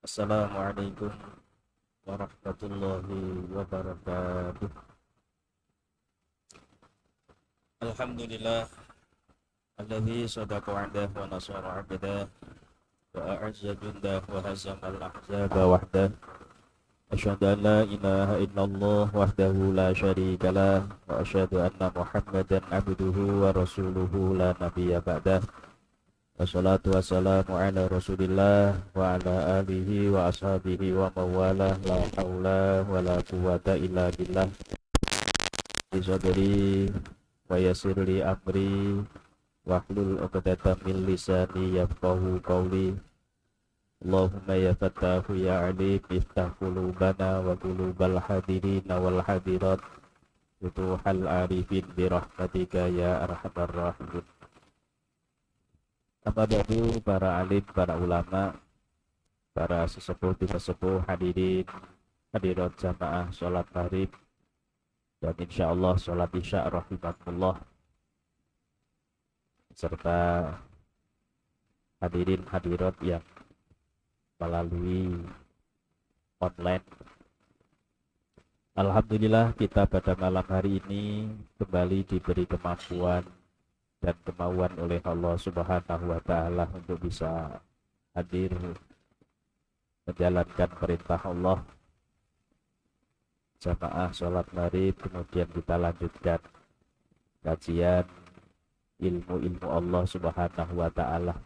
Assalamualaikum warahmatullahi wabarakatuh. Alhamdulillah alladzi sadaqa wa'dah wa nasara 'abdah wa a'azza jundah wa hazama al-ahzaba wahdah. Asyhadu an la ilaha illallah wahdahu la syarika lah wa asyhadu anna Muhammadan 'abduhu wa rasuluhu la nabiyya ba'dah. Wassalatu wassalamu ala rasulillah wa ala alihi wa ashabihi wa mawalah la hawla wa la quwata illa billah. Sadri wa yassir li amri wahlul 'uqdatam min lisani yafqahu qawli. Allahumma ya fattahu ya alim iftah qulubana wa qulubal hadirina wal hadirat futuhal arifin bi rahmatika ya arhamar rahimin. Amma ba'du, para alim, para ulama, para sesepuh sesepuh, hadirin hadirat jamaah sholat maghrib dan insyaallah sholat isya rahimakumullah, serta hadirin hadirat yang melalui online. Alhamdulillah kita pada malam hari ini kembali diberi kemampuan dan kemauan oleh Allah Subhanahu wa taala untuk bisa hadir menjalankan perintah Allah, jamaah sholat maghrib, kemudian kita lanjutkan kajian ilmu-ilmu Allah Subhanahu wa taala.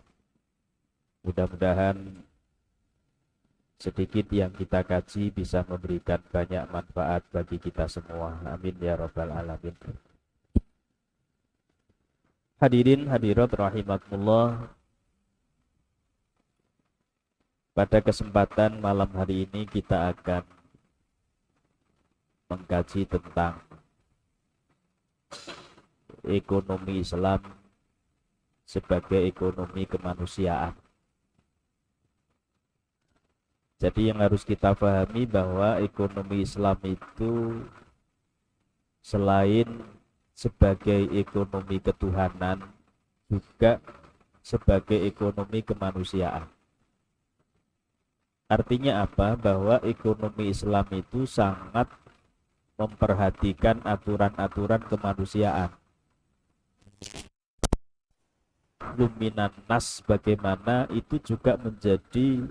Mudah-mudahan sedikit yang kita kaji bisa memberikan banyak manfaat bagi kita semua. Amin ya rabbal alamin. Hadirin hadirat rahimakumullah, pada kesempatan malam hari ini kita akan mengkaji tentang ekonomi Islam sebagai ekonomi kemanusiaan. Jadi yang harus kita pahami bahwa ekonomi Islam itu selain sebagai ekonomi ketuhanan juga sebagai ekonomi kemanusiaan. Artinya apa? Bahwa ekonomi Islam itu sangat memperhatikan aturan-aturan kemanusiaan. Luminan nas bagaimana itu juga menjadi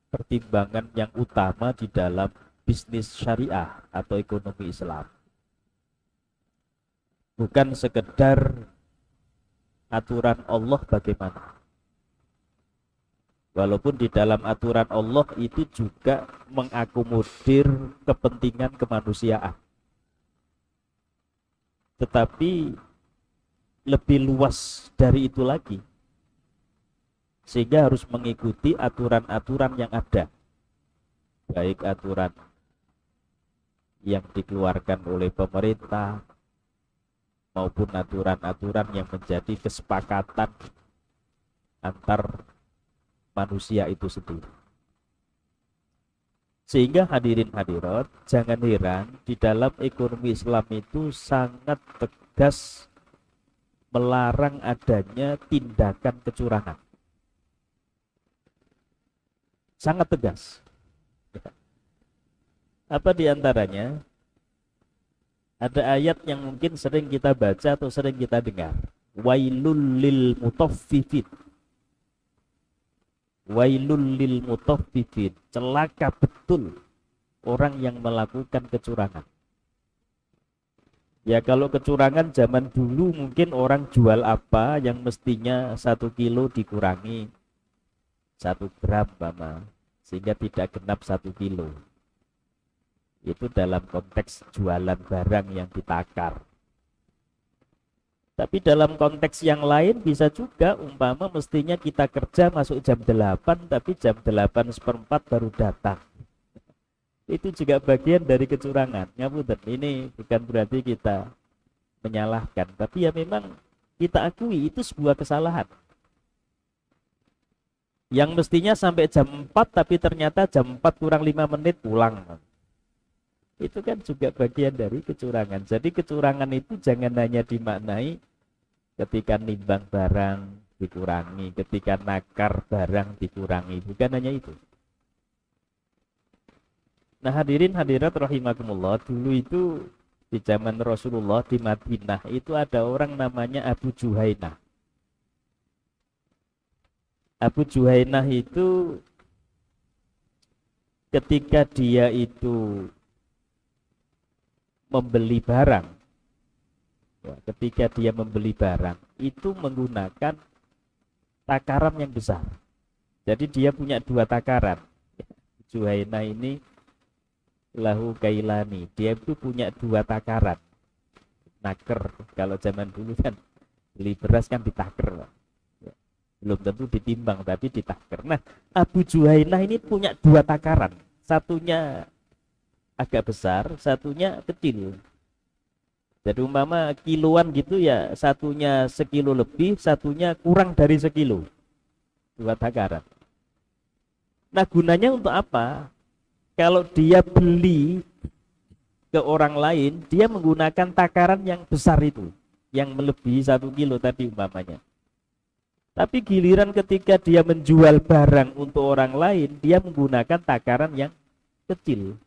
pertimbangan yang utama di dalam bisnis syariah atau ekonomi Islam. Bukan sekedar aturan Allah bagaimana. Walaupun di dalam aturan Allah itu juga mengakomodir kepentingan kemanusiaan. Tetapi lebih luas dari itu lagi. Sehingga harus mengikuti aturan-aturan yang ada. Baik aturan yang dikeluarkan oleh pemerintah, maupun aturan-aturan yang menjadi kesepakatan antar manusia itu sendiri. Sehingga hadirin hadirat, jangan heran di dalam ekonomi Islam itu sangat tegas melarang adanya tindakan kecurangan. Sangat tegas. Apa diantaranya? Ada ayat yang mungkin sering kita baca atau sering kita dengar. Wailul lil mutaffifin. Wailul lil mutaffifin. Celaka betul orang yang melakukan kecurangan. Ya kalau kecurangan zaman dulu mungkin orang jual apa yang mestinya 1 kilo dikurangi 1 gram Mama, sehingga tidak genap 1 kilo. Itu dalam konteks jualan barang yang ditakar. Tapi dalam konteks yang lain bisa juga umpama mestinya kita kerja masuk jam 8 tapi jam 8:15 baru datang. Itu juga bagian dari kecurangan. Ngapunten, ini bukan berarti kita menyalahkan, tapi ya memang kita akui itu sebuah kesalahan. Yang mestinya sampai jam 4 tapi ternyata jam 4 kurang 5 menit pulang. Itu kan juga bagian dari kecurangan. Jadi kecurangan itu jangan hanya dimaknai ketika nimbang barang, dikurangi, ketika nakar barang dikurangi. Bukan hanya itu. Nah, hadirin hadirat rahimakumullah, dulu itu di zaman Rasulullah di Madinah itu ada orang namanya Abu Juhainah. Abu Juhainah itu ketika dia itu membeli barang, ya, ketika dia membeli barang itu menggunakan takaran yang besar. Jadi dia punya dua takaran. Juhainah ini lahu kailani, dia itu punya dua takaran. Naker, kalau zaman dulu kan beli beras kan ditaker, Pak. Ya, belum tentu ditimbang tapi ditaker. Nah, Abu Juhainah ini punya dua takaran, satunya agak besar, satunya kecil. Jadi umpama kiloan gitu ya, satunya sekilo lebih, satunya kurang dari sekilo. Dua takaran. Nah, gunanya untuk apa? Kalau dia beli ke orang lain, dia menggunakan takaran yang besar itu, yang melebihi 1 kilo tadi umpamanya. Tapi giliran ketika dia menjual barang untuk orang lain, dia menggunakan takaran yang kecil.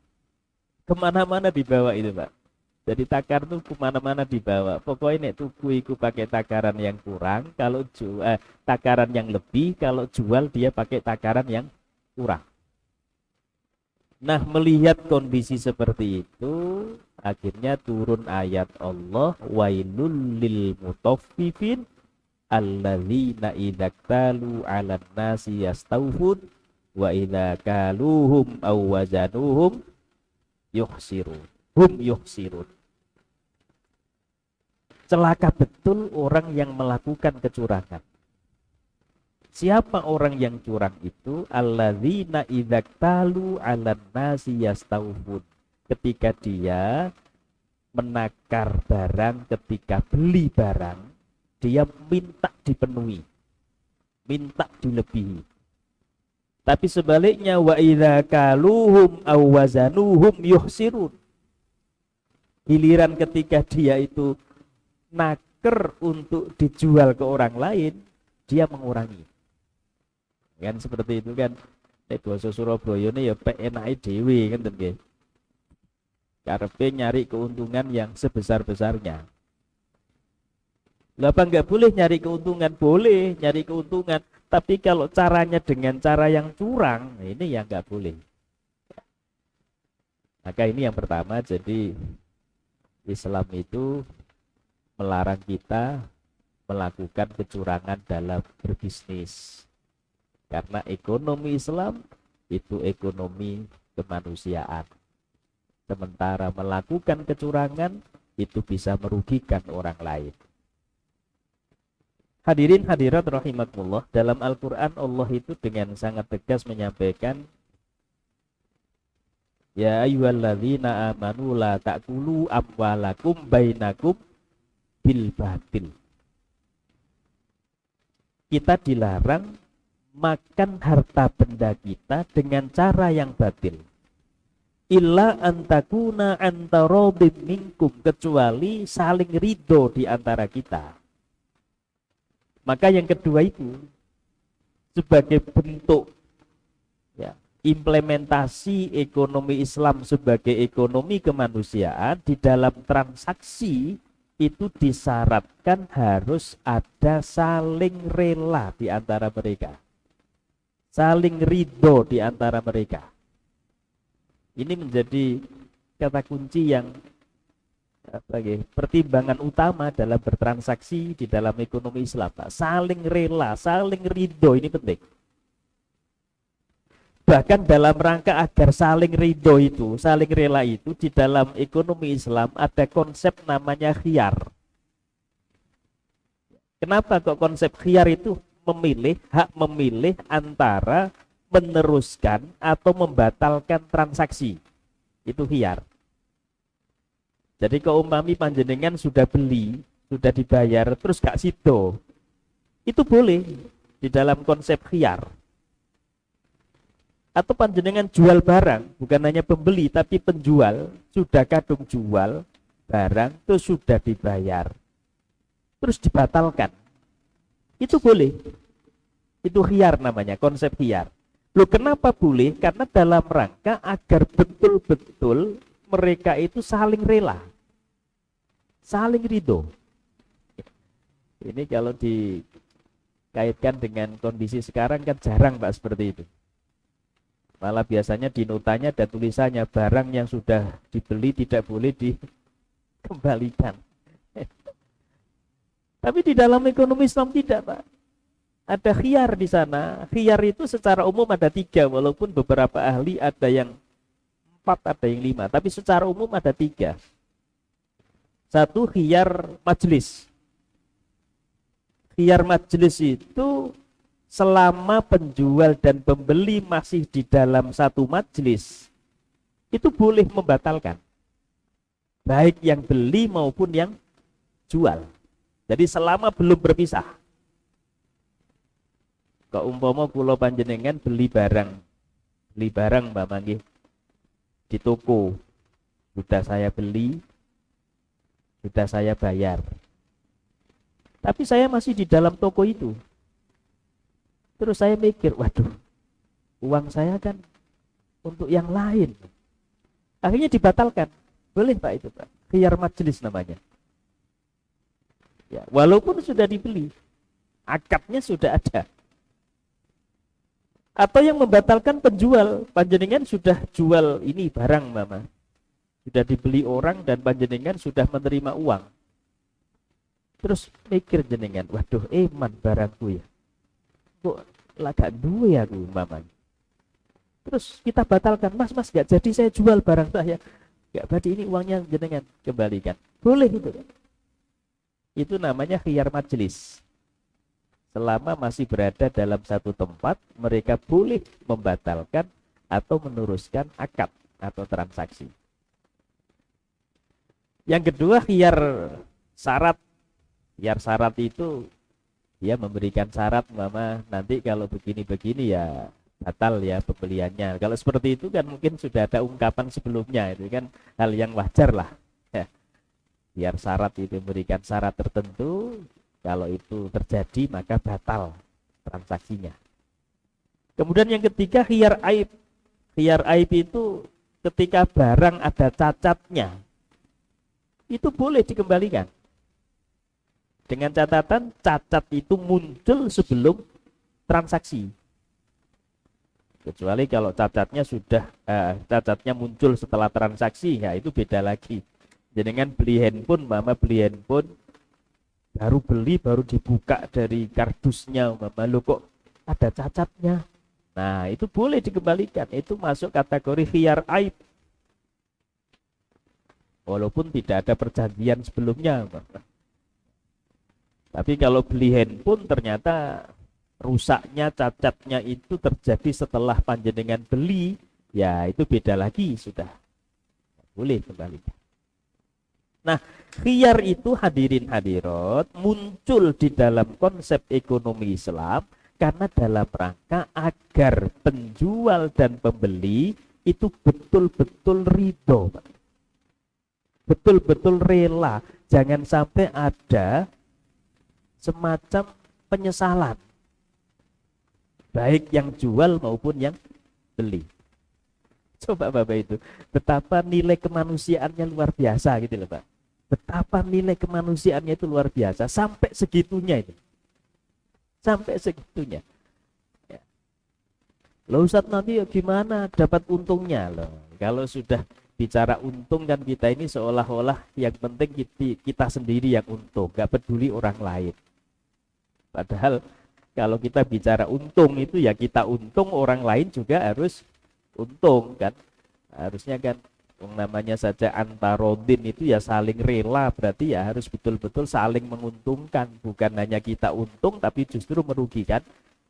Kemana-mana dibawa itu, Pak. Jadi takar itu kemana-mana dibawa. Pokoknya nek tuku iku pakai takaran yang kurang, kalau jual takaran yang lebih, kalau jual dia pakai takaran yang kurang. Nah, melihat kondisi seperti itu, akhirnya turun ayat Allah, wailul lil mutaffifin alladzina idza talu 'alan nasi yastawfun wa idza kaluhum aw wazanuhum yukhsirun. Yukhsirun. Celaka betul orang yang melakukan kecurangan. Siapa orang yang curang itu? Alladzina idza talu 'alan nasi yastawfun. Ketika dia menakar barang, ketika beli barang, dia minta dipenuhi, minta dilebihi. Tapi sebaliknya, wa idza kaluhum aw wazanuhum yuhsirun. Giliran ketika dia itu naker untuk dijual ke orang lain, dia mengurangi. Kan seperti itu kan. Nek basa Surabaya ini ya pek enake dhewe kan nggih. Karepe nyari keuntungan yang sebesar-besarnya. Lah apa enggak boleh nyari keuntungan? Boleh nyari keuntungan, tapi kalau caranya dengan cara yang curang, ini yang enggak boleh. Maka ini yang pertama, jadi Islam itu melarang kita melakukan kecurangan dalam berbisnis. Karena ekonomi Islam itu ekonomi kemanusiaan. Sementara melakukan kecurangan itu bisa merugikan orang lain. Hadirin hadirat rahimakumullah, dalam Al-Quran Allah itu dengan sangat tegas menyampaikan, ya ayyuhalladzina amanu la ta'kulu amwalakum bainakum bil batil. Kita dilarang makan harta benda kita dengan cara yang batil. Illa antakuna antarobim minkum, kecuali saling ridho di antara kita. Maka yang kedua itu sebagai bentuk ya, implementasi ekonomi Islam sebagai ekonomi kemanusiaan, di dalam transaksi itu disyaratkan harus ada saling rela di antara mereka, saling ridho di antara mereka. Ini menjadi kata kunci yang pertimbangan utama dalam bertransaksi di dalam ekonomi Islam. Saling rela, saling ridho, ini penting. Bahkan dalam rangka agar saling ridho itu, saling rela itu, di dalam ekonomi Islam ada konsep namanya khiyar. Kenapa kok konsep khiyar itu memilih, hak memilih antara meneruskan atau membatalkan transaksi? Itu khiyar. Jadi kalau umpami panjenengan sudah beli, sudah dibayar, terus gak sido, itu boleh di dalam konsep khiyar. Atau panjenengan jual barang, bukan hanya pembeli tapi penjual, sudah kadung jual barang, terus sudah dibayar, terus dibatalkan. Itu boleh. Itu khiyar namanya, konsep khiyar. Loh kenapa boleh? Karena dalam rangka agar betul-betul mereka itu saling rela, saling ridho. Ini kalau dikaitkan dengan kondisi sekarang kan jarang Pak seperti itu. Malah biasanya di notanya ada tulisannya barang yang sudah dibeli tidak boleh dikembalikan. Tapi di dalam ekonomi Islam tidak Pak. Ada khiyar di sana. Khiyar itu secara umum ada 3, walaupun beberapa ahli ada yang 4, ada yang 5. Tapi secara umum ada 3. Satu, khiyar majelis. Khiyar majelis itu selama penjual dan pembeli masih di dalam satu majelis, itu boleh membatalkan. Baik yang beli maupun yang jual. Jadi selama belum berpisah. Kok umpama kula panjenengan beli barang Mbak Manggi di toko, sudah saya beli, sudah saya bayar, tapi saya masih di dalam toko itu. Terus saya mikir, waduh, uang saya kan untuk yang lain. Akhirnya dibatalkan. Boleh Pak itu Pak, khiyar majelis namanya. Ya, walaupun sudah dibeli, akadnya sudah ada. Atau yang membatalkan penjual, panjenengan sudah jual ini barang Mama, sudah dibeli orang dan panjenengan sudah menerima uang. Terus mikir jenengan, waduh eman barangku ya, kok lagak duwe aku Mama. Terus kita batalkan, mas gak jadi saya jual barang saya, gak berarti ini uangnya jenengan kembalikan. Boleh itu kan? Itu namanya khiyar majelis. Selama masih berada dalam satu tempat, mereka boleh membatalkan atau meneruskan akad atau transaksi. Yang kedua, khiyar syarat. Khiyar syarat itu dia memberikan syarat, Mama, nanti kalau begini-begini ya batal ya pembeliannya. Kalau seperti itu kan mungkin sudah ada ungkapan sebelumnya, itu kan hal yang wajar lah. Ya. Biar syarat itu memberikan syarat tertentu, kalau itu terjadi maka batal transaksinya. Kemudian yang ketiga, khiyar aib. Khiyar aib itu ketika barang ada cacatnya, itu boleh dikembalikan. Dengan catatan cacat itu muncul sebelum transaksi. Kecuali kalau cacatnya muncul setelah transaksi, ya itu beda lagi. Jangan beli handphone, Mama beli handphone, baru beli, baru dibuka dari kardusnya, Mama, lo kok ada cacatnya. Nah, itu boleh dikembalikan. Itu masuk kategori khiyar aib. Walaupun tidak ada perjanjian sebelumnya, Mama. Tapi kalau beli handphone ternyata rusaknya, cacatnya itu terjadi setelah panjenengan beli, ya itu beda lagi sudah. Boleh kembalikan. Nah, khiyar itu hadirin hadirat muncul di dalam konsep ekonomi Islam karena dalam rangka agar penjual dan pembeli itu betul-betul ridho, betul-betul rela. Jangan sampai ada semacam penyesalan, baik yang jual maupun yang beli. Coba Bapak itu, betapa nilai kemanusiaannya luar biasa gitu loh Pak. Betapa nilai kemanusiaannya itu luar biasa, sampai segitunya itu. Sampai segitunya. Ya. Loh Ustadz, nanti ya gimana dapat untungnya loh. Kalau sudah bicara untung kan kita ini seolah-olah yang penting kita sendiri yang untung, gak peduli orang lain. Padahal kalau kita bicara untung itu ya kita untung, orang lain juga harus untung kan. Harusnya kan namanya saja antarodin itu ya saling rela, berarti ya harus betul-betul saling menguntungkan, bukan hanya kita untung tapi justru merugikan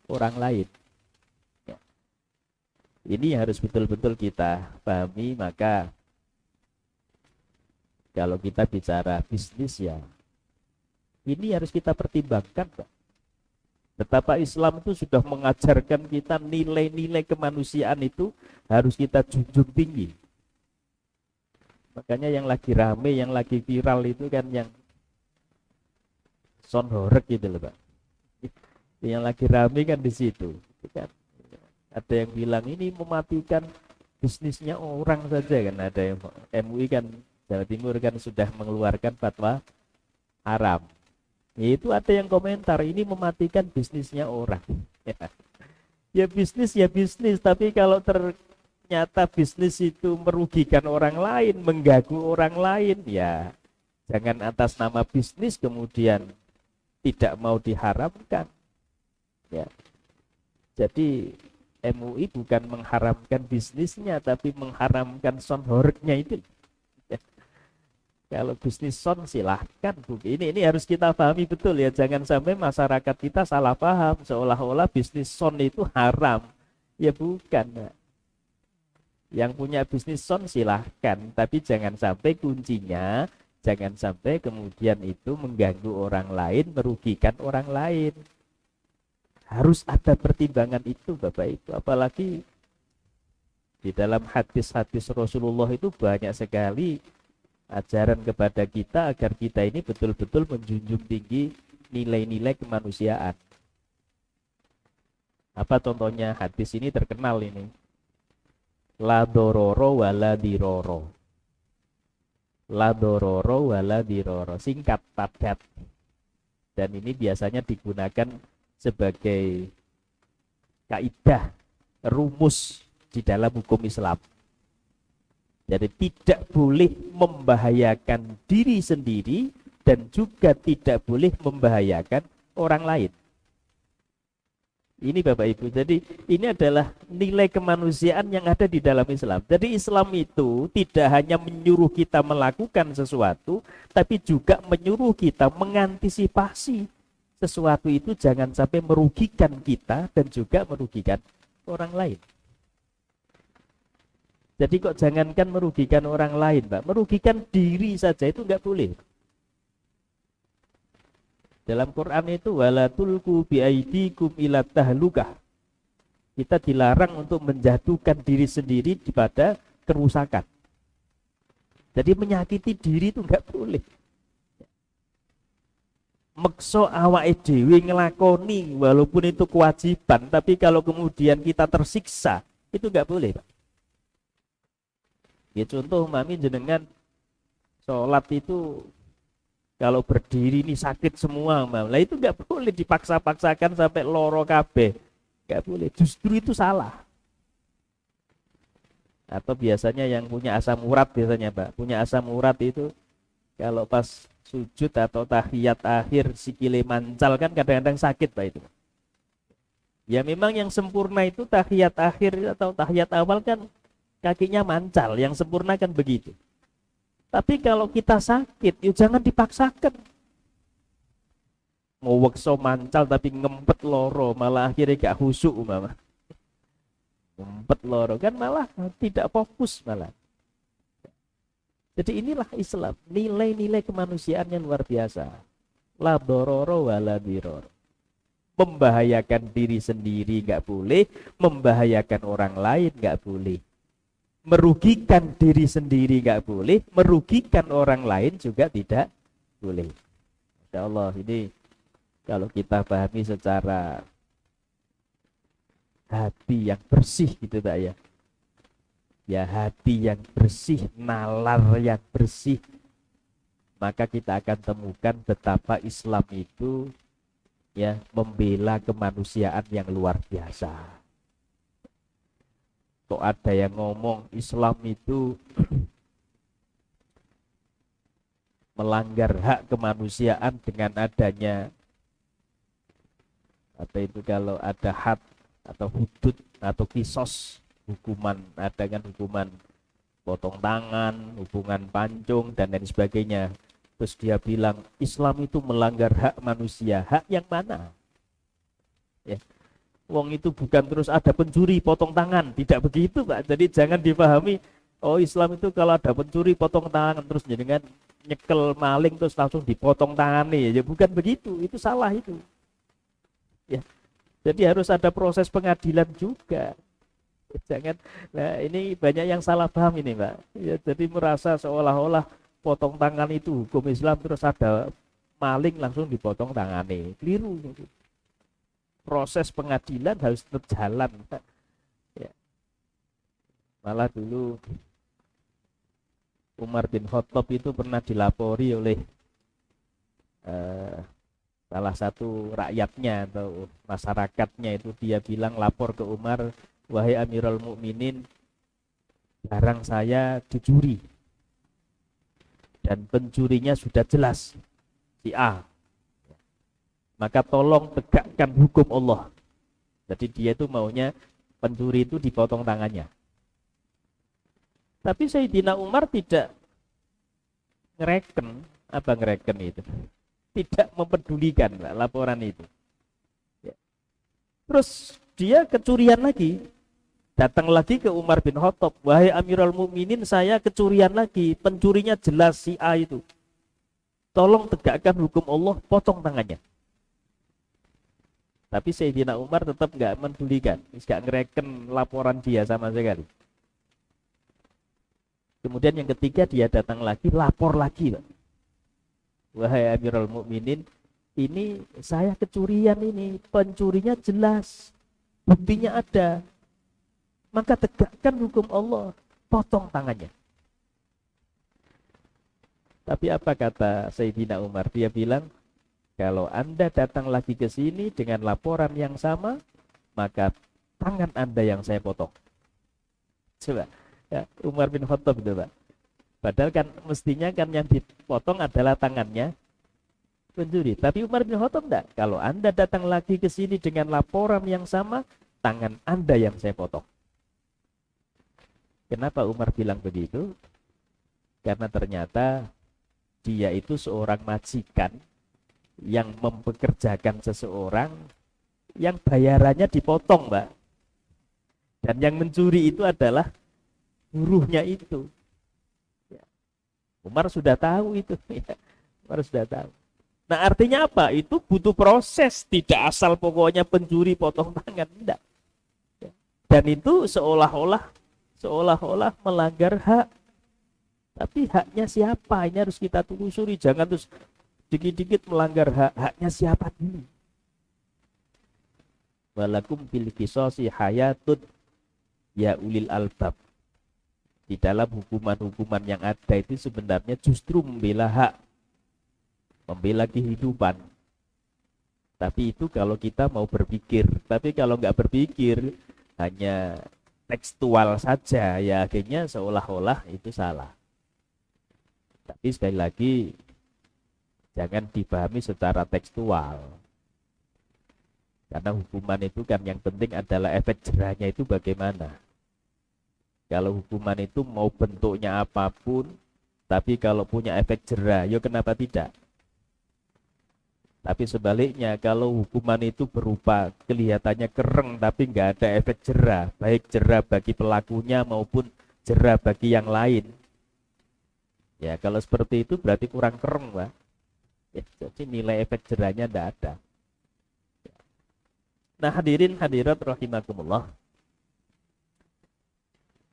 orang lain ya. Ini harus betul-betul kita pahami. Maka kalau kita bicara bisnis ya ini harus kita pertimbangkan Pak. Betapa Islam itu sudah mengajarkan kita nilai-nilai kemanusiaan itu harus kita junjung tinggi. Makanya yang lagi rame, yang lagi viral itu kan yang son horeg gitu loh Pak. Yang lagi rame kan di situ. Itu kan. Ada yang bilang ini mematikan bisnisnya orang saja kan. Ada yang MUI kan Jawa Timur kan sudah mengeluarkan fatwa haram. Itu ada yang komentar ini mematikan bisnisnya orang. Ya bisnis, tapi kalau ternyata bisnis itu merugikan orang lain, mengganggu orang lain, ya jangan atas nama bisnis kemudian tidak mau diharamkan. Ya. Jadi MUI bukan mengharamkan bisnisnya, tapi mengharamkan sonhornya itu. Ya. Kalau bisnis son silahkan. Ini harus kita pahami betul ya. Jangan sampai masyarakat kita salah paham seolah-olah bisnis son itu haram. Ya bukan. Nah. Yang punya bisnis son silahkan, tapi jangan sampai kuncinya, jangan sampai kemudian itu mengganggu orang lain, merugikan orang lain. Harus ada pertimbangan itu Bapak Ibu. Apalagi di dalam hadis-hadis Rasulullah itu banyak sekali ajaran kepada kita agar kita ini betul-betul menjunjung tinggi nilai-nilai kemanusiaan. Apa contohnya? Hadis ini terkenal ini. La dororo wala diroro. La dororo wala diroro. Singkat, padat. Dan ini biasanya digunakan sebagai kaidah, rumus di dalam hukum Islam. Jadi tidak boleh membahayakan diri sendiri dan juga tidak boleh membahayakan orang lain. Ini Bapak Ibu, jadi ini adalah nilai kemanusiaan yang ada di dalam Islam. Jadi Islam itu tidak hanya menyuruh kita melakukan sesuatu, tapi juga menyuruh kita mengantisipasi sesuatu itu jangan sampai merugikan kita dan juga merugikan orang lain. Jadi kok jangankan merugikan orang lain, Pak, merugikan diri saja itu enggak boleh. Dalam Quran itu wala tulqu biaidikum ila tahlukah. Kita dilarang untuk menjatuhkan diri sendiri pada kerusakan. Jadi menyakiti diri itu enggak boleh. Mekso awake dhewe ngelakoni walaupun itu kewajiban, tapi kalau kemudian kita tersiksa itu enggak boleh, Pak. Ya contoh mami jenengan sholat itu kalau berdiri ini sakit semua, Mam. Lah itu enggak boleh dipaksa-paksakan sampai loro kabeh. Enggak boleh, justru itu salah. Atau biasanya yang punya asam urat biasanya, Pak. Punya asam urat itu kalau pas sujud atau tahiyat akhir sikile mancal kan kadang-kadang sakit, Pak itu. Ya memang yang sempurna itu tahiyat akhir atau tahiyat awal kan kakinya mancal, yang sempurna kan begitu. Tapi kalau kita sakit, ya jangan dipaksakan. Mau wekso mancal tapi ngempet loro, malah akhirnya gak khusyuk mama. Ngempet loro kan malah tidak fokus malah. Jadi inilah Islam, nilai-nilai kemanusiaan yang luar biasa. La dororo wala diror. Membahayakan diri sendiri gak boleh, membahayakan orang lain gak boleh. Merugikan diri sendiri gak boleh, merugikan orang lain juga tidak boleh. Masya Allah, ini kalau kita pahami secara hati yang bersih gitu Pak ya. Ya hati yang bersih, nalar yang bersih, maka kita akan temukan betapa Islam itu ya membela kemanusiaan yang luar biasa. Kok ada yang ngomong Islam itu melanggar hak kemanusiaan dengan adanya apa itu kalau ada had atau hudud atau kisos, hukuman, ada kan hukuman potong tangan, hukuman pancung dan lain sebagainya. Terus dia bilang Islam itu melanggar hak manusia. Hak yang mana? Ya. Wong itu bukan terus ada pencuri potong tangan, tidak begitu Pak. Jadi jangan dipahami oh Islam itu kalau ada pencuri potong tangan terus dengan nyekel maling terus langsung dipotong tangan nih. Ya bukan begitu, itu salah itu. Ya. Jadi harus ada proses pengadilan juga. Jangan, nah ini banyak yang salah paham ini Pak. Ya, jadi merasa seolah-olah potong tangan itu hukum Islam terus ada maling langsung dipotong tangannya. Keliru. proses pengadilan harus tetap jalan. Ya. Malah dulu Umar bin Khattab itu pernah dilapori oleh salah satu rakyatnya atau masyarakatnya, itu dia bilang lapor ke Umar, wahai Amirul Mukminin, barang saya dicuri dan pencurinya sudah jelas si A, maka tolong tegakkan hukum Allah. Jadi dia itu maunya pencuri itu dipotong tangannya. Tapi Sayyidina Umar tidak ngereken itu, tidak mempedulikan laporan itu. Ya. Terus dia kecurian lagi, datang lagi ke Umar bin Khattab, wahai Amirul Mukminin, saya kecurian lagi, pencurinya jelas si A itu, tolong tegakkan hukum Allah, potong tangannya. Tapi Sayyidina Umar tetap nggak mempedulikan, nggak ngereken laporan dia sama sekali. Kemudian yang ketiga dia datang lagi, lapor lagi, Pak. Wahai Amirul Mukminin, ini saya kecurian, ini pencurinya jelas, buktinya ada, maka tegakkan hukum Allah, potong tangannya. Tapi apa kata Sayyidina Umar? Dia bilang, kalau Anda datang lagi ke sini dengan laporan yang sama, maka tangan Anda yang saya potong. Coba, ya, Umar bin Khattab itu, Pak. Padahal kan mestinya kan yang dipotong adalah tangannya pencuri. Tapi Umar bin Khattab enggak. Kalau Anda datang lagi ke sini dengan laporan yang sama, tangan Anda yang saya potong. Kenapa Umar bilang begitu? Karena ternyata dia itu seorang majikan yang mempekerjakan seseorang yang bayarannya dipotong, Mbak. Dan yang mencuri itu adalah buruhnya itu. Umar sudah tahu itu. Umar sudah tahu. Nah, artinya apa? Itu butuh proses, tidak asal pokoknya pencuri potong tangan, tidak. Dan itu seolah-olah melanggar hak. Tapi haknya siapa? Ini harus kita telusuri. Jangan terus dikit-dikit melanggar hak. Haknya siapa dulu? Walakum fil qisasi hayatun ya ulil albab. Di dalam hukuman-hukuman yang ada itu sebenarnya justru membela hak, membela kehidupan. Tapi itu kalau kita mau berpikir. Tapi kalau nggak berpikir, hanya tekstual saja, ya akhirnya seolah-olah itu salah. Tapi sekali lagi, jangan dipahami secara tekstual. Karena hukuman itu kan yang penting adalah efek jerahnya itu bagaimana. Kalau hukuman itu mau bentuknya apapun, tapi kalau punya efek jerah, ya kenapa tidak? Tapi sebaliknya, kalau hukuman itu berupa kelihatannya kereng tapi nggak ada efek jerah, baik jerah bagi pelakunya maupun jerah bagi yang lain, ya kalau seperti itu berarti kurang kereng, Pak. Ya, jadi nilai efek jerahnya tidak ada. Nah, hadirin hadirat rahimakumullah,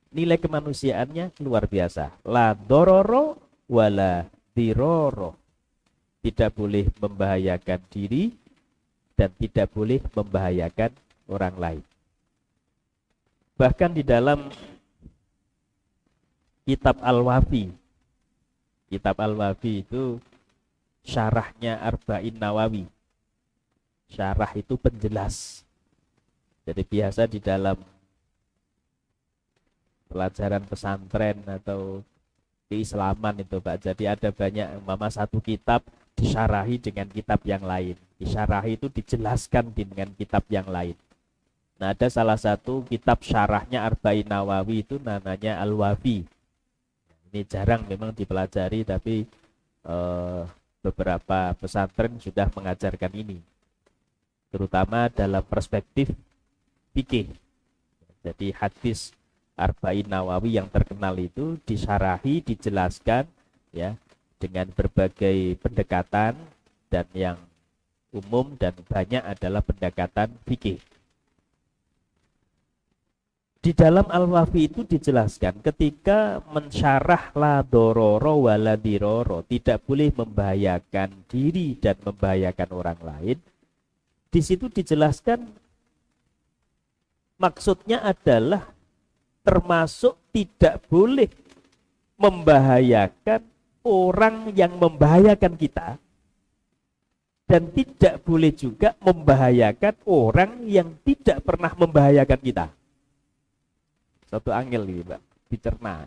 nilai kemanusiaannya luar biasa. La dororo wala diroro. Tidak boleh membahayakan diri dan tidak boleh membahayakan orang lain. Bahkan di dalam kitab Al-Wafi. Kitab Al-Wafi itu syarahnya Arba'in Nawawi. Syarah itu penjelas. Jadi biasa di dalam pelajaran pesantren atau keislaman itu, Pak. Jadi ada banyak, mama satu kitab disyarahi dengan kitab yang lain. Disyarahi itu dijelaskan dengan kitab yang lain. Nah, ada salah satu kitab syarahnya Arba'in Nawawi itu namanya Al-Wafi. Ini jarang memang dipelajari, tapi beberapa pesantren sudah mengajarkan ini. Terutama dalam perspektif fikih. Jadi hadis Arba'in Nawawi yang terkenal itu disyarahi, dijelaskan ya dengan berbagai pendekatan, dan yang umum dan banyak adalah pendekatan fikih. Di dalam Al-Wafi itu dijelaskan ketika mensyarah la dororo wala diroro, tidak boleh membahayakan diri dan membahayakan orang lain. Di situ dijelaskan maksudnya adalah termasuk tidak boleh membahayakan orang yang membahayakan kita, dan tidak boleh juga membahayakan orang yang tidak pernah membahayakan kita. Satu angel gitu, Pak, dicerna.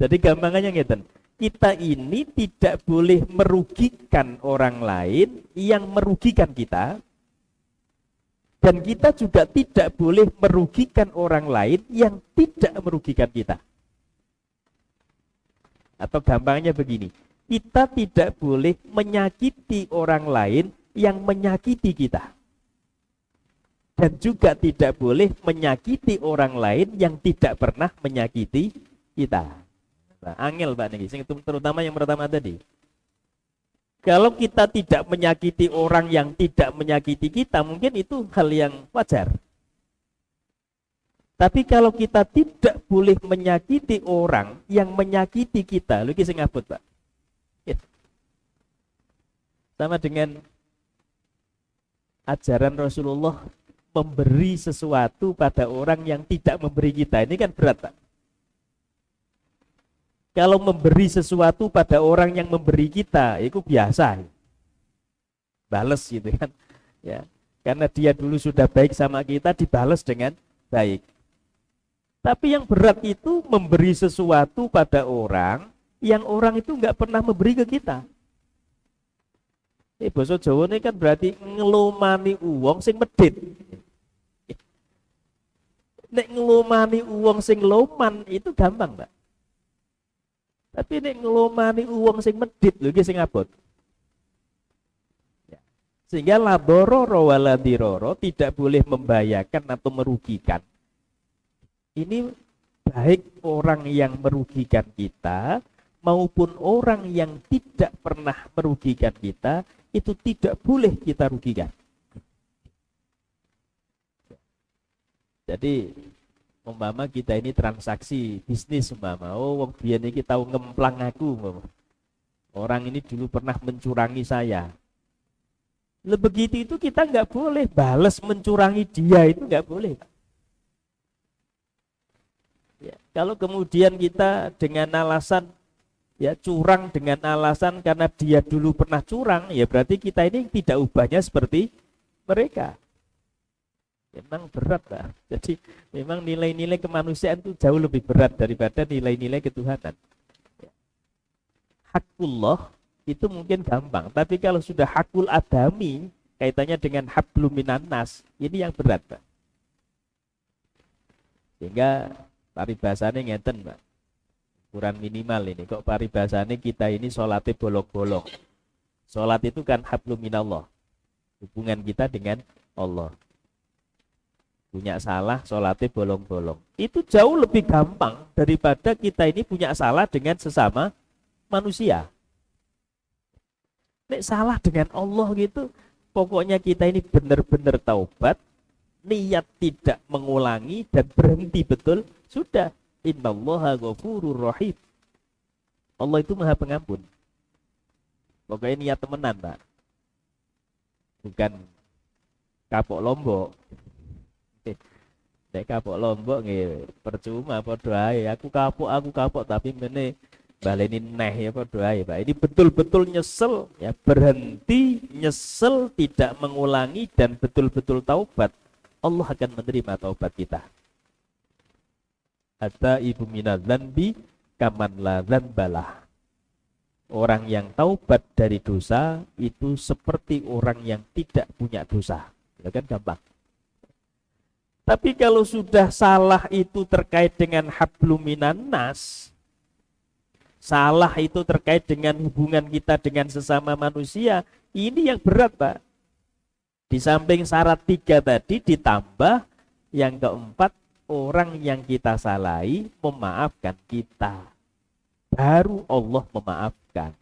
Jadi gampangannya ngeten, kita ini tidak boleh merugikan orang lain yang merugikan kita, dan kita juga tidak boleh merugikan orang lain yang tidak merugikan kita. Atau gampangnya begini, kita tidak boleh menyakiti orang lain yang menyakiti kita, dan juga tidak boleh menyakiti orang lain yang tidak pernah menyakiti kita. Nah, angel Pak nih, terutama yang pertama tadi. Kalau kita tidak menyakiti orang yang tidak menyakiti kita, mungkin itu hal yang wajar. Tapi kalau kita tidak boleh menyakiti orang yang menyakiti kita, lagi sing abot, Pak. Sama dengan ajaran Rasulullah memberi sesuatu pada orang yang tidak memberi kita. Ini kan berat, Pak. Kalau memberi sesuatu pada orang yang memberi kita, itu biasa. Bales gitu kan. Ya. Karena dia dulu sudah baik sama kita, dibales dengan baik. Tapi yang berat itu memberi sesuatu pada orang yang orang itu nggak pernah memberi ke kita. Basa Jawa ini kan berarti ngelomani uang sing medit. Nek ngelomani uang sing loman itu gampang, Mbak. Tapi nek ngelomani uang sing medit lho iki sing abot. Ya. Sehingga la dororo wala diroro, tidak boleh membahayakan atau merugikan. Ini baik orang yang merugikan kita maupun orang yang tidak pernah merugikan kita, itu tidak boleh kita rugikan. Jadi umpama kita ini transaksi bisnis, umpama wong biyen iki tau ngemplang aku, umpama. Orang ini dulu pernah mencurangi saya. Begitu itu kita nggak boleh balas mencurangi dia, itu nggak boleh. Ya, kalau kemudian kita dengan alasan ya curang dengan alasan karena dia dulu pernah curang, ya berarti kita ini tidak ubahnya seperti mereka. Memang berat, Pak. Jadi memang nilai-nilai kemanusiaan itu jauh lebih berat daripada nilai-nilai ketuhanan. Hakullah itu mungkin gampang, tapi kalau sudah hakul adami kaitannya dengan hablum minan nas, ini yang berat, Pak. Sehingga paribasane ngeten, Pak. Ukuran minimal ini. Kok paribasane kita ini sholatnya bolong-bolong. Sholat itu kan hablum minallah. Hubungan kita dengan Allah. Punya salah, sholatnya bolong-bolong. Itu jauh lebih gampang daripada kita ini punya salah dengan sesama manusia. Nek salah dengan Allah gitu, pokoknya kita ini benar-benar taubat, niat tidak mengulangi dan berhenti betul, sudah. Innallaha ghafurur rahim. Allah itu Maha Pengampun. Pokoknya niat temenan, Pak. Bukan kapok lombok. Nek kapok lombok nggih percuma padha ae. Aku kapok tapi mene baleni neh ya padha ae, Pak. Ini betul-betul nyesel ya, berhenti, nyesel, tidak mengulangi dan betul-betul taubat. Allah akan menerima taubat kita. Hatta ibu minadzanbi kaman la dzanbalah. Orang yang taubat dari dosa itu seperti orang yang tidak punya dosa. Ya kan gampang. Tapi kalau sudah salah itu terkait dengan hablum minan nas, salah itu terkait dengan hubungan kita dengan sesama manusia, ini yang berat, Pak. Di samping syarat 3 tadi ditambah yang keempat, orang yang kita salahi memaafkan kita, baru Allah memaafkan.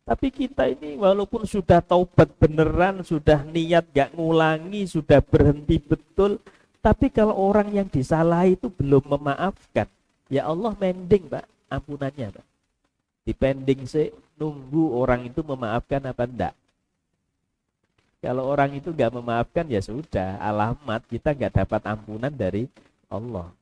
Tapi kita ini walaupun sudah taubat beneran, sudah niat gak ngulangi, sudah berhenti betul, tapi kalau orang yang disalahi itu belum memaafkan, ya Allah mending, Pak, ampunannya, Pak. Dipending sih, nunggu orang itu memaafkan apa enggak. Kalau orang itu nggak memaafkan ya sudah, alamat kita nggak dapat ampunan dari Allah.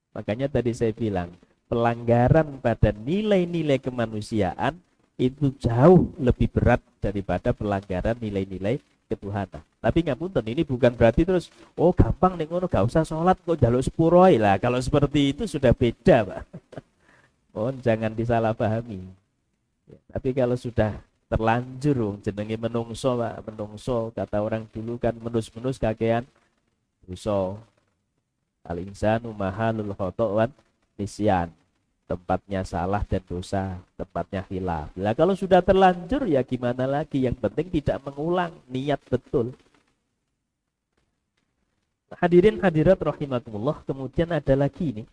Makanya tadi saya bilang, pelanggaran pada nilai-nilai kemanusiaan itu jauh lebih berat daripada pelanggaran nilai-nilai ketuhanan. Tapi ngapunten, ini bukan berarti terus, oh gampang nih ngono, gak usah sholat kok jaluk sepuroi lah. Kalau seperti itu sudah beda, Pak. Oh, jangan disalahpahami. Ya, tapi kalau sudah terlanjur, jenenge menungso, Pak, menungso, kata orang dulu kan menus-menus kakean dosa. Al-insanu mahalul khoto'wan nisyan. Tempatnya salah dan dosa, tempatnya khilaf. Nah, kalau sudah terlanjur ya gimana lagi? Yang penting tidak mengulang, niat betul. Hadirin hadirat rahimakumullah, kemudian ada lagi ini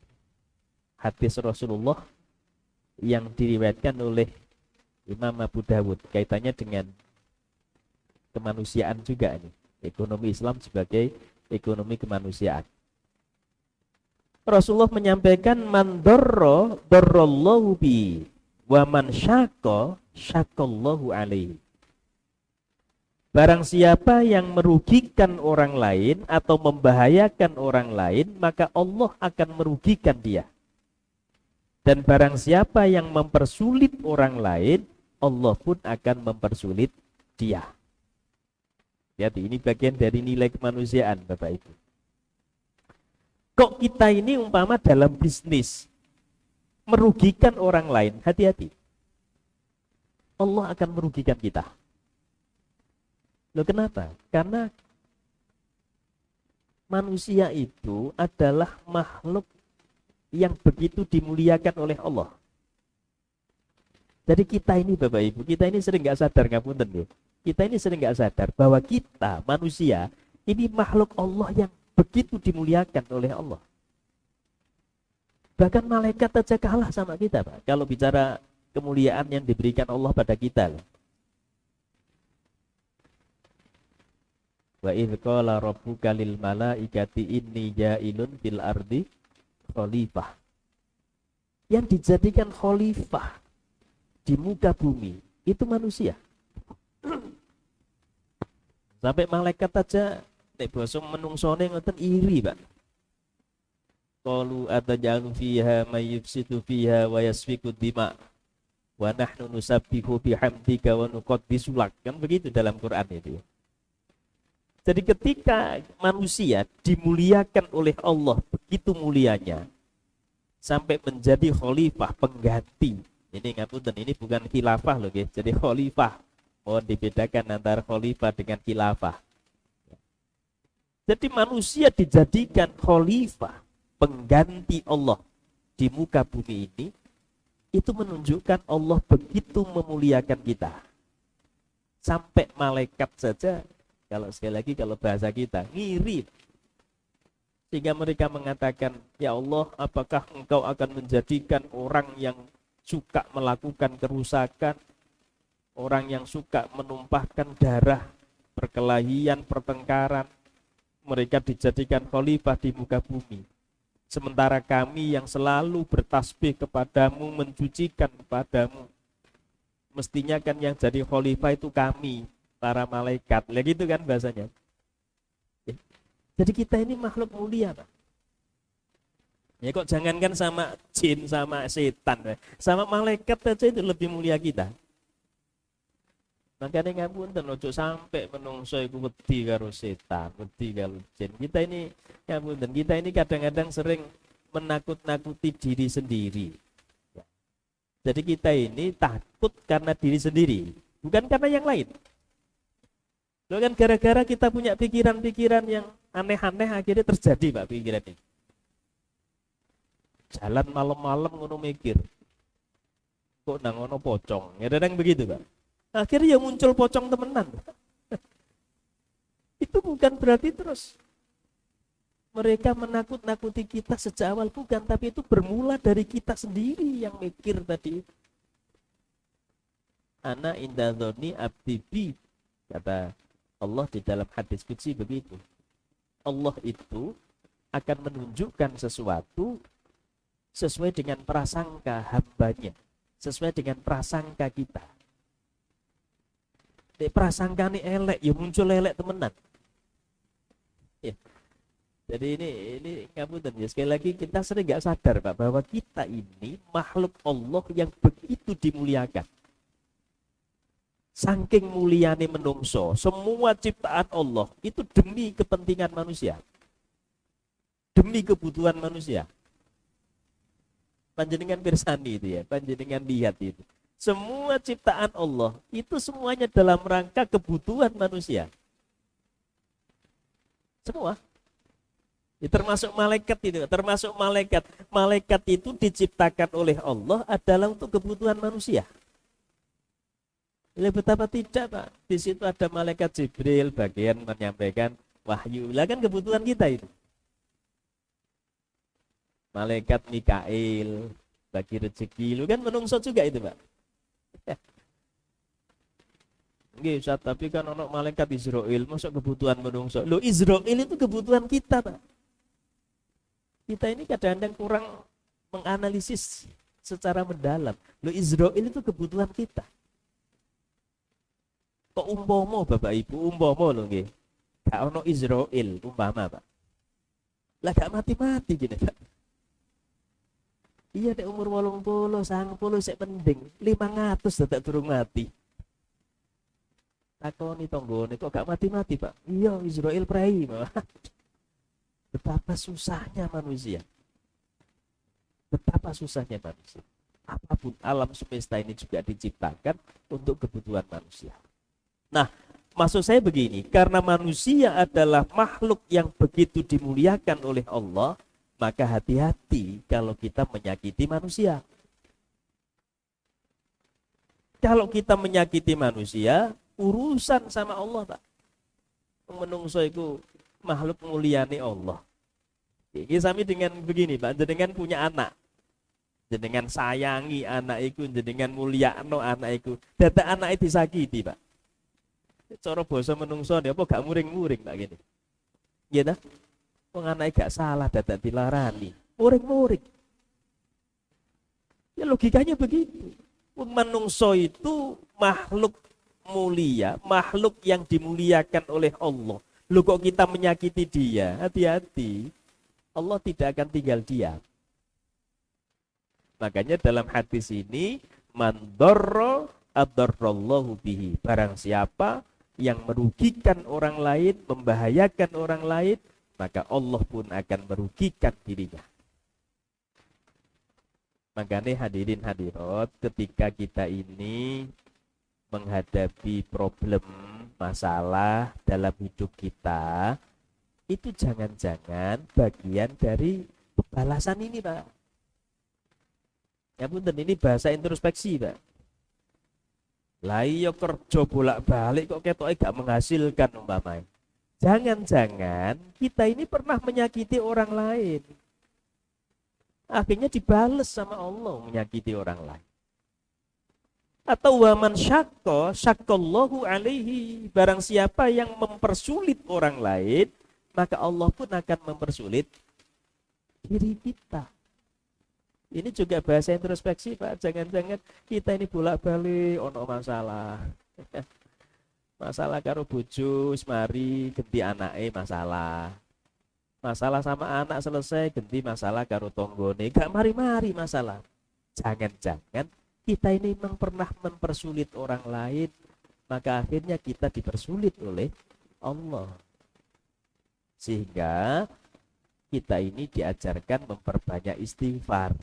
hadis Rasulullah yang diriwayatkan oleh Imam Abu Dawud, kaitannya dengan kemanusiaan juga nih. Ekonomi Islam sebagai ekonomi kemanusiaan. Rasulullah menyampaikan, man darra darrallahu bi wa man syaqqa syaqqallahu alaihi. Barang siapa yang merugikan orang lain atau membahayakan orang lain, maka Allah akan merugikan dia. Dan barang siapa yang mempersulit orang lain, Allah pun akan mempersulit dia. Lihat, ini bagian dari nilai kemanusiaan, Bapak Ibu. Kok kita ini umpama dalam bisnis merugikan orang lain, hati-hati. Allah akan merugikan kita. Loh, kenapa? Karena manusia itu adalah makhluk yang begitu dimuliakan oleh Allah. Jadi kita ini, Bapak Ibu, kita ini sering nggak sadar, ngapunten ya. Kita ini sering nggak sadar bahwa kita manusia ini makhluk Allah yang begitu dimuliakan oleh Allah. Bahkan malaikat saja kalah sama kita, Pak. Kalau bicara kemuliaan yang diberikan Allah pada kita. Wa idz qala rabbuka lil malaikati inni ja'ilun fil ardi khalifah. Yang dijadikan khalifah di muka bumi itu manusia. Sampai malaikat aja nek basa menungsone ngoten iri, Pak. Qalu atajalu fiha may yufsidu fiha wa yasfiku dima wa nahnu nusabbihu bihamdika wa nuqaddisu lak. Kan begitu dalam Quran itu. Jadi ketika manusia dimuliakan oleh Allah begitu mulianya sampai menjadi khalifah, pengganti. Ini ngapunten, ini bukan khilafah loh, guys. Jadi khalifah. Mohon dibedakan antara khalifah dengan khilafah. Jadi manusia dijadikan khalifah, pengganti Allah di muka bumi ini, itu menunjukkan Allah begitu memuliakan kita. Sampai malaikat saja, kalau sekali lagi kalau bahasa kita, ngiri. Sehingga mereka mengatakan, ya Allah, apakah engkau akan menjadikan orang yang suka melakukan kerusakan, orang yang suka menumpahkan darah, perkelahian, pertengkaran, mereka dijadikan khalifah di muka bumi. Sementara kami yang selalu bertasbih kepadamu, mencucikan kepadamu. Mestinya kan yang jadi khalifah itu kami, para malaikat. Lah gitu kan bahasanya. Jadi kita ini makhluk mulia, Pak. Ya kok jangankan sama jin, sama setan, sama malaikat saja itu lebih mulia kita. Makanya ngapunten ojo sampai menungso iku wedi karo setan, wedi karo jin. Kita ini ngapunten, kita ini kadang-kadang sering menakut-nakuti diri sendiri. Ya. Jadi kita ini takut karena diri sendiri, bukan karena yang lain. Loh kan gara-gara kita punya pikiran-pikiran yang aneh-aneh akhirnya terjadi, Pak, pikiran ini. Jalan malam-malam ngono mikir. Kok nang ngono pocong. Kadang begitu, Pak. Akhirnya ya muncul pocong temenan. Itu bukan berarti terus mereka menakut-nakuti kita sejak awal, bukan, tapi itu bermula dari kita sendiri yang mikir tadi. Ana inda dzonni abdi bi, kata Allah di dalam hadis qudsi begitu. Allah itu akan menunjukkan sesuatu sesuai dengan prasangka hambanya, sesuai dengan prasangka kita. Nek prasangkane elek, ya muncul elek temenan. Ya. Jadi ini ngapunten ya. Sekali lagi kita sering nggak sadar Pak bahwa kita ini makhluk Allah yang begitu dimuliakan. Saking muliane menungso, semua ciptaan Allah itu demi kepentingan manusia. Demi kebutuhan manusia. Panjenengan pirsani itu ya, panjenengan lihat itu. Semua ciptaan Allah itu semuanya dalam rangka kebutuhan manusia. Semua. Ya, termasuk malaikat itu, termasuk malaikat. Malaikat itu diciptakan oleh Allah adalah untuk kebutuhan manusia. Ya, betapa tidak Pak. Di situ ada malaikat Jibril bagian menyampaikan wahyu. Lah kan kebutuhan kita itu. Malaikat Mikail bagi rezeki. Lu kan menungso juga itu Pak. Nggih, Ustaz, tapi kan ono malaikat Israel masuk kebutuhan menungso. Lo Israel itu kebutuhan kita, Pak. Kita ini kadang-kadang kurang menganalisis secara mendalam. Lo Israel itu kebutuhan kita. Kok umpama Bapak Ibu, umpama lho nggih. Gak ono Israel umpama, Pak. Lah gak mati-mati gini, Pak. Iya nek umur 80, 90 sik penting. 500 tetep durung mati. Takoni tonggone kok gak mati-mati Pak? Iya Israel prei. Betapa susahnya manusia. Betapa susahnya manusia. Apapun alam semesta ini juga diciptakan untuk kebutuhan manusia. Nah, maksud saya begini, karena manusia adalah makhluk yang begitu dimuliakan oleh Allah, maka hati-hati kalau kita menyakiti manusia. Kalau kita menyakiti manusia, urusan sama Allah Pak. Menungso itu makhluk muliane Allah. Ini sami dengan begini Pak, jenengan punya anak. Jenengan sayangi anak itu, jenengan mulyakno anak itu. Data anak itu disakiti Pak. Cara basa menungso apa gak muring-muring Pak gini. Nggih ta? Wong anake gak salah dadak dilarani. Muring-muring. Ya logikanya begitu. Wong menungso itu makhluk mulia, makhluk yang dimuliakan oleh Allah. Lu kok kita menyakiti dia? Hati-hati. Allah tidak akan tinggal diam. Makanya dalam hadis ini, man darra adarrallahu bihi. Barang siapa yang merugikan orang lain, membahayakan orang lain, maka Allah pun akan merugikan dirinya. Makanya hadirin hadirat, ketika kita ini menghadapi problem, masalah dalam hidup kita, itu jangan-jangan bagian dari pembalasan ini Pak. Ya punten, ini bahasa introspeksi Pak. Lah iya kerja bolak-balik kok ketoke gak menghasilkan umpamanya. Jangan-jangan kita ini pernah menyakiti orang lain. Akhirnya dibales sama Allah menyakiti orang lain. Atau waman syakkallahu alaihi. Barang siapa yang mempersulit orang lain, maka Allah pun akan mempersulit diri kita. Ini juga bahasa introspeksi Pak. Jangan-jangan kita ini bolak-balik ono masalah. Masalah karo bojo, mari ganti anake masalah. Masalah sama anak selesai, ganti masalah karo tonggone. Gak mari-mari masalah. Jangan-jangan kita ini memang pernah mempersulit orang lain, maka akhirnya kita dipersulit oleh Allah. Sehingga kita ini diajarkan memperbanyak istighfar.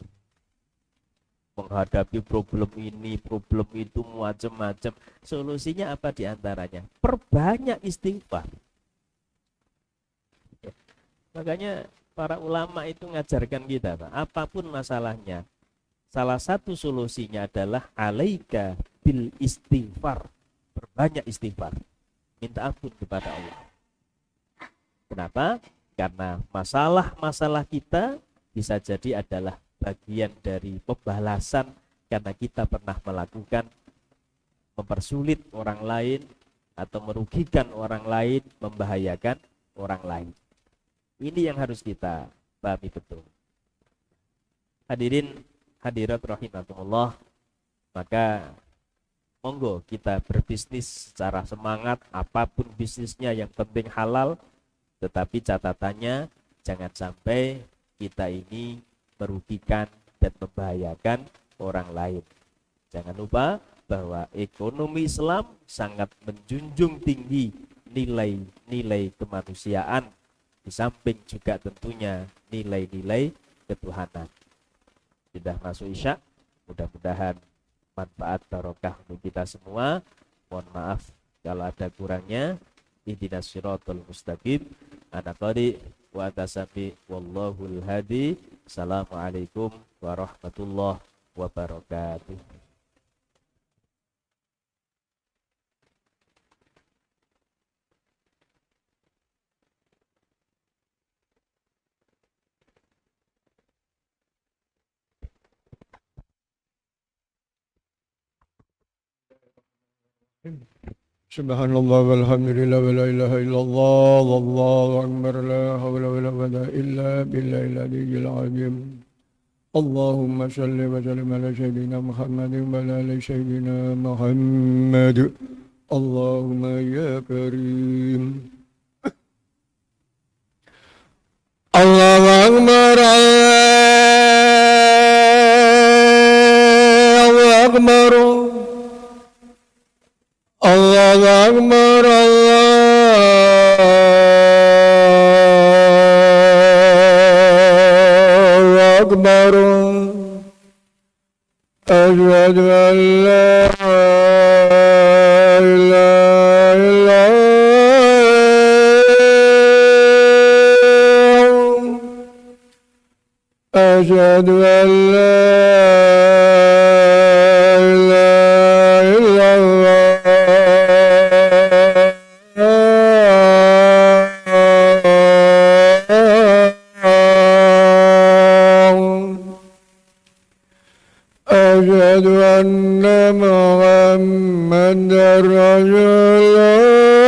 Menghadapi problem ini, problem itu, macam-macam. Solusinya apa diantaranya? Perbanyak istighfar. Ya. Makanya para ulama itu ngajarkan kita, Pak, apapun masalahnya, salah satu solusinya adalah alaika bil istighfar. Perbanyak istighfar. Minta ampun kepada Allah. Kenapa? Karena masalah-masalah kita bisa jadi adalah bagian dari pembalasan karena kita pernah melakukan mempersulit orang lain atau merugikan orang lain, membahayakan orang lain. Ini yang harus kita pahami betul. Hadirin hadirat rahimakumullah, maka monggo kita berbisnis secara semangat, apapun bisnisnya yang penting halal, tetapi catatannya jangan sampai kita ini merugikan dan membahayakan orang lain. Jangan lupa bahwa ekonomi Islam sangat menjunjung tinggi nilai-nilai kemanusiaan, di samping juga tentunya nilai-nilai ketuhanan. Sudah masuk Isya, mudah-mudahan manfaat barokah untuk kita semua. Mohon maaf kalau ada kurangnya. Ihdinas siratal mustaqim. Ana qadi wa tasabi wallahul hadi. Assalamualaikum warahmatullahi wabarakatuh. Subhanallah walhamdulillah wa la ilaha illallah wallahu akbar la hawla wa la quwwata illa billahil aliyyil azim. Allahumma shalli wa sallim ala sayyidina Muhammadin wa ala ali sayyidina Muhammad. Allahumma ya karim. Allahu akbar Allahu akbar. Allahu Akbar, Allahu Akbar. Asyhadu an la ilaha illallah. Asyhadu an la أشهد أن محمدا رسول الله